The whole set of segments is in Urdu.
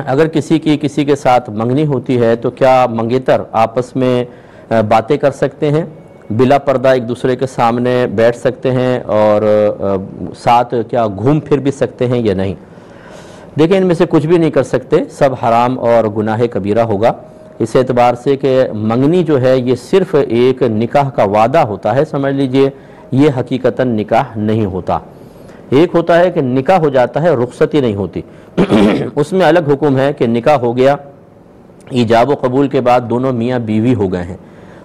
اگر کسی کے ساتھ منگنی ہوتی ہے تو کیا منگیتر آپس میں باتیں کر سکتے ہیں، بلا پردہ ایک دوسرے کے سامنے بیٹھ سکتے ہیں اور ساتھ کیا گھوم پھر بھی سکتے ہیں یا نہیں؟ دیکھیں، ان میں سے کچھ بھی نہیں کر سکتے، سب حرام اور گناہ کبیرہ ہوگا، اس اعتبار سے کہ منگنی جو ہے یہ صرف ایک نکاح کا وعدہ ہوتا ہے، سمجھ لیجئے یہ حقیقتاً نکاح نہیں ہوتا۔ ایک ہوتا ہے کہ نکاح ہو جاتا ہے، رخصتی نہیں ہوتی اس میں الگ حکم ہے کہ نکاح ہو گیا، ایجاب و قبول کے بعد دونوں میاں بیوی ہو گئے ہیں،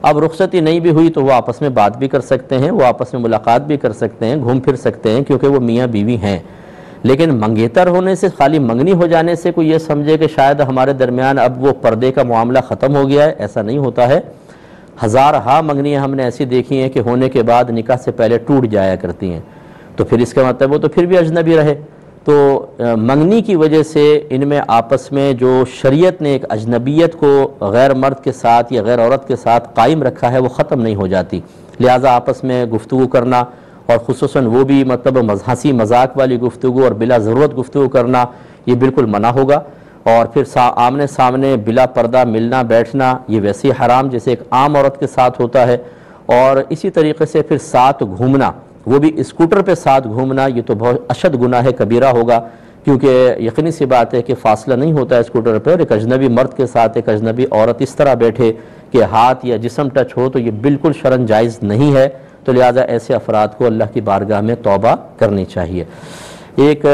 اب رخصتی نہیں بھی ہوئی تو وہ آپس میں بات بھی کر سکتے ہیں، وہ آپس میں ملاقات بھی کر سکتے ہیں، گھوم پھر سکتے ہیں، کیونکہ وہ میاں بیوی ہیں۔ لیکن منگیتر ہونے سے، خالی منگنی ہو جانے سے کوئی یہ سمجھے کہ شاید ہمارے درمیان اب وہ پردے کا معاملہ ختم ہو گیا ہے، ایسا نہیں ہوتا ہے۔ ہزارہا منگنیاں ہم نے ایسی دیکھی ہیں کہ ہونے کے بعد نکاح سے پہلے ٹوٹ جایا کرتی ہیں، تو پھر اس کا مطلب وہ تو پھر بھی اجنبی رہے۔ تو منگنی کی وجہ سے ان میں آپس میں جو شریعت نے ایک اجنبیت کو غیر مرد کے ساتھ یا غیر عورت کے ساتھ قائم رکھا ہے وہ ختم نہیں ہو جاتی، لہٰذا آپس میں گفتگو کرنا، اور خصوصاً وہ بھی مطلب ہنسی مذاق والی گفتگو اور بلا ضرورت گفتگو کرنا یہ بالکل منع ہوگا۔ اور پھر آمنے سامنے بلا پردہ ملنا بیٹھنا یہ ویسے ہی حرام جیسے ایک عام عورت کے ساتھ ہوتا ہے۔ اور اسی طریقے سے پھر ساتھ گھومنا، وہ بھی اسکوٹر پہ ساتھ گھومنا، یہ تو بہت اشد گناہ کبیرہ ہوگا، کیونکہ یقینی سی بات ہے کہ فاصلہ نہیں ہوتا ہے اسکوٹر پہ، اور ایک اجنبی مرد کے ساتھ ایک اجنبی عورت اس طرح بیٹھے کہ ہاتھ یا جسم ٹچ ہو تو یہ بالکل شرعاً جائز نہیں ہے، تو لہٰذا ایسے افراد کو اللہ کی بارگاہ میں توبہ کرنی چاہیے۔ ایک